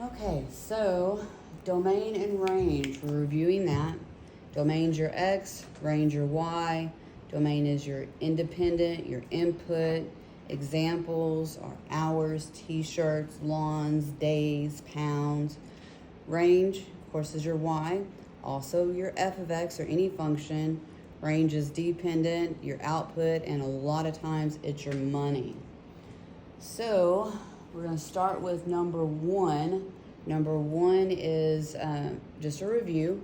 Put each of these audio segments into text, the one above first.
Okay, so domain and range, we're reviewing that. Domain's your X, range your Y. Domain is your independent, your input. Examples are hours, t-shirts, lawns, days, pounds. Range, of course, is your Y. Also your f of x or any function. Range is dependent, your output, and a lot of times it's your money. So we're going to start with number one. Number one is just a review.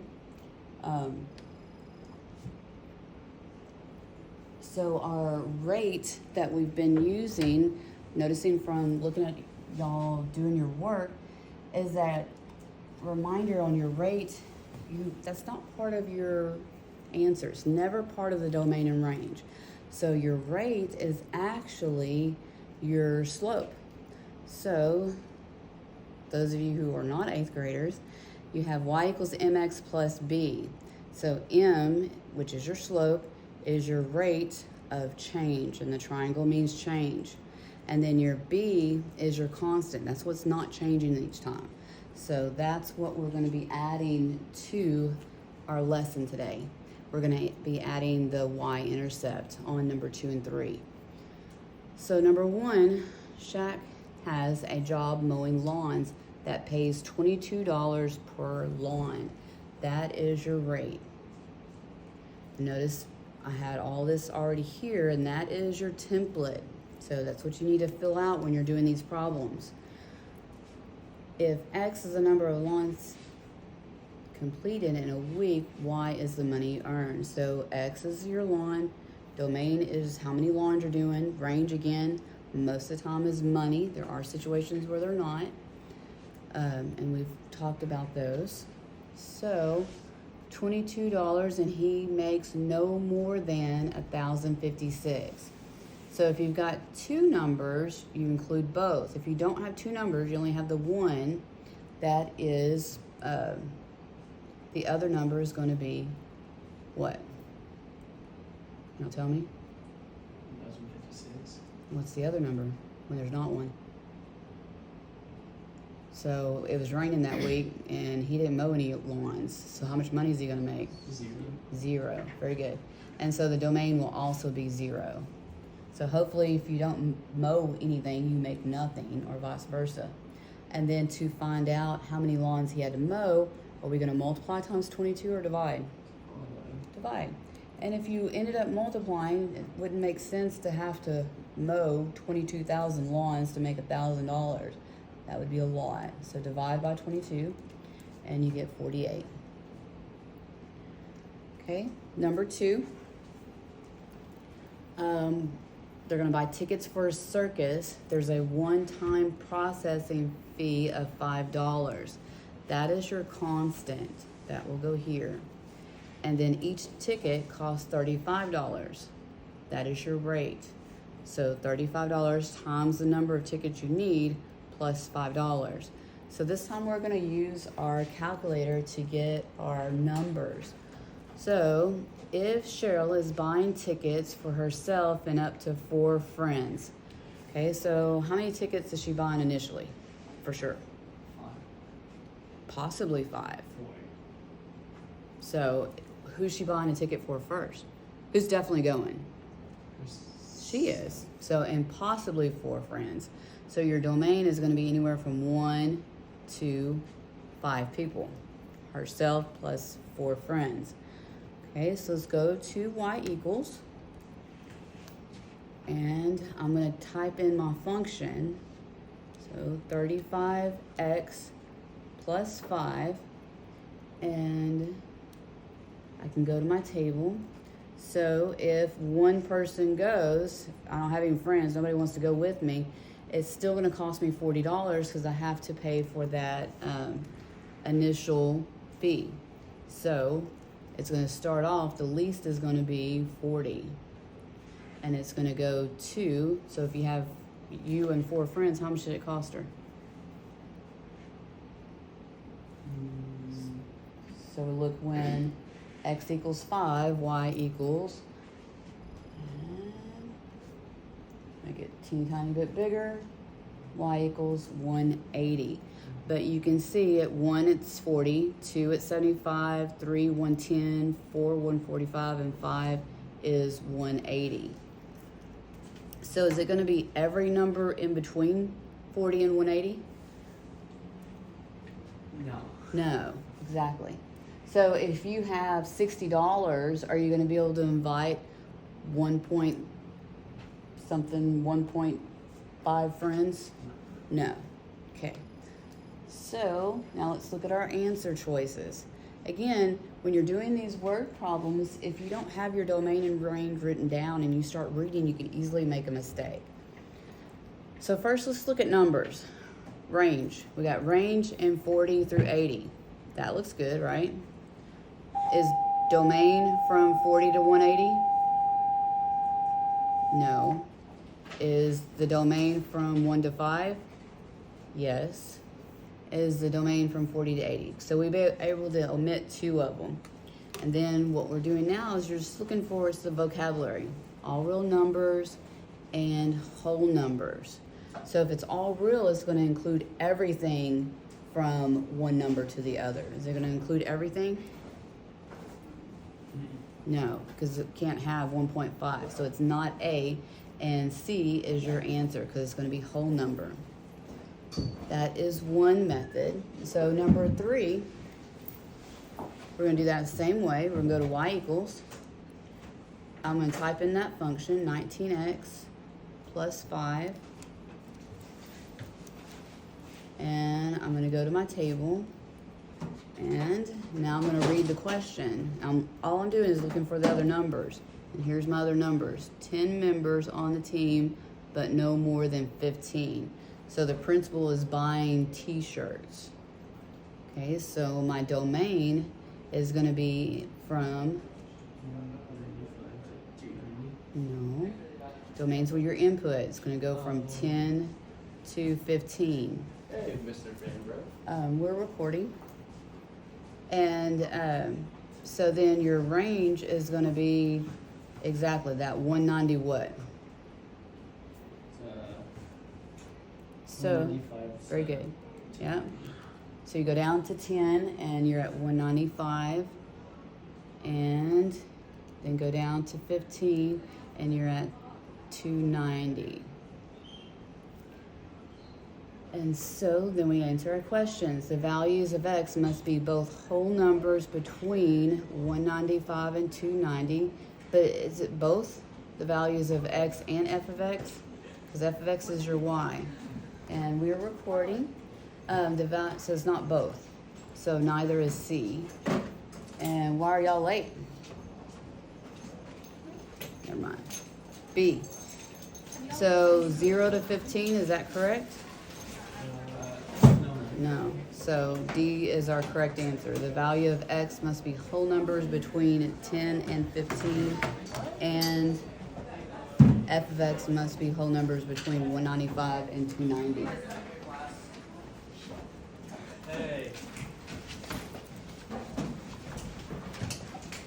So our rate that we've been using, noticing from looking at y'all doing your work, is that reminder on your rate, that's not part of your answer. It's never part of the domain and range. So your rate is actually your slope. So those of you who are not 8th graders, you have y equals mx plus b. So m, which is your slope, is your rate of change, and the triangle means change. And then your b is your constant. That's what's not changing each time. So that's what we're going to be adding to our lesson today. We're going to be adding the y-intercept on number 2 and 3. So number 1, Shaq has a job mowing lawns that pays $22 per lawn. That is your rate. Notice I had all this already here, and that is your template. So that's what you need to fill out when you're doing these problems. If X is the number of lawns completed in a week, Y is the money earned. So X is your lawn, domain is how many lawns you're doing, range again, most of the time is money. There are situations where they're not, and we've talked about those. So $22, and he makes no more than 1,056. So if you've got two numbers, you include both. If you don't have two numbers, you only have the one. That is, the other number is going to be what? Now tell me. 1,056. What's the other number when there's not one? So it was raining that week, and he didn't mow any lawns. So how much money is he going to make? 0. 0. Very good. And so the domain will also be 0. So hopefully if you don't mow anything, you make nothing, or vice versa. And then to find out how many lawns he had to mow, are we going to multiply times 22 or divide? Divide. And if you ended up multiplying, it wouldn't make sense to have to mow 22,000 lawns to make $1,000. That would be a lot. So divide by 22, and you get 48. Okay, number 2. They're going to buy tickets for a circus. There's a one-time processing fee of $5. That is your constant. That will go here. And then each ticket costs $35. That is your rate. So $35 times the number of tickets you need plus $5. So this time we're going to use our calculator to get our numbers. So if Cheryl is buying tickets for herself and up to 4 friends, okay, so how many tickets is she buying initially? For sure. 5. Possibly 5. 40. So who's she buying a ticket for first? Who's definitely going? She is. So, and possibly 4 friends. So your domain is going to be anywhere from 1 to 5 people. Herself plus 4 friends. Okay, so let's go to y equals. And I'm going to type in my function. So 35x plus 5. And I can go to my table. So if one person goes, I don't have any friends, nobody wants to go with me, it's still going to cost me $40 because I have to pay for that initial fee. So it's going to start off, the least is going to be 40. And it's going to go to, so if you have you and 4 friends, how much should it cost her? So look, when x equals 5, y equals, and make it a teeny tiny bit bigger, y equals 180. But you can see at 1 it's 40, 2 it's 75, 3 110, 4 145, and 5 is 180. So is it going to be every number in between 40 and 180? No. No, exactly. So if you have $60, are you going to be able to invite 1.5 friends? No. Okay. So now let's look at our answer choices. Again, when you're doing these word problems, if you don't have your domain and range written down and you start reading, you can easily make a mistake. So first, let's look at numbers. Range. We got range in 40 through 80. That looks good, right? Is domain from 40 to 180? No. Is the domain from 1 to 5? Yes. Is the domain from 40 to 80? So we'll be able to omit 2 of them. And then what we're doing now is you're just looking for is the vocabulary. All real numbers and whole numbers. So if it's all real, it's going to include everything from one number to the other. Is it going to include everything? No, because it can't have 1.5. So it's not A, and C is your answer because it's going to be whole number. That is one method. So number 3, we're going to do that the same way. We're going to go to y equals. I'm going to type in that function, 19x plus 5. And I'm going to go to my table. And now I'm going to read the question. All I'm doing is looking for the other numbers. And here's my other numbers. 10 members on the team, but no more than 15. So the principal is buying t-shirts. Okay, so my domain is going to be from, no, domains were your input. It's going to go from 10 to 15. Hey, Mr. Vanbro. We're recording. And so then your range is going to be exactly that 190 what? So, very good. Yeah. So you go down to 10 and you're at 195. And then go down to 15 and you're at 290. And so then we answer our questions. The values of x must be both whole numbers between 195 and 290. But is it both the values of x and f of x? Because f of x is your y. And we're recording. So it's not both. So neither is C. And why are y'all late? Never mind. B. So 0 to 15, is that correct? No. So D is our correct answer. The value of x must be whole numbers between 10 and 15. And f of x must be whole numbers between 195 and 290.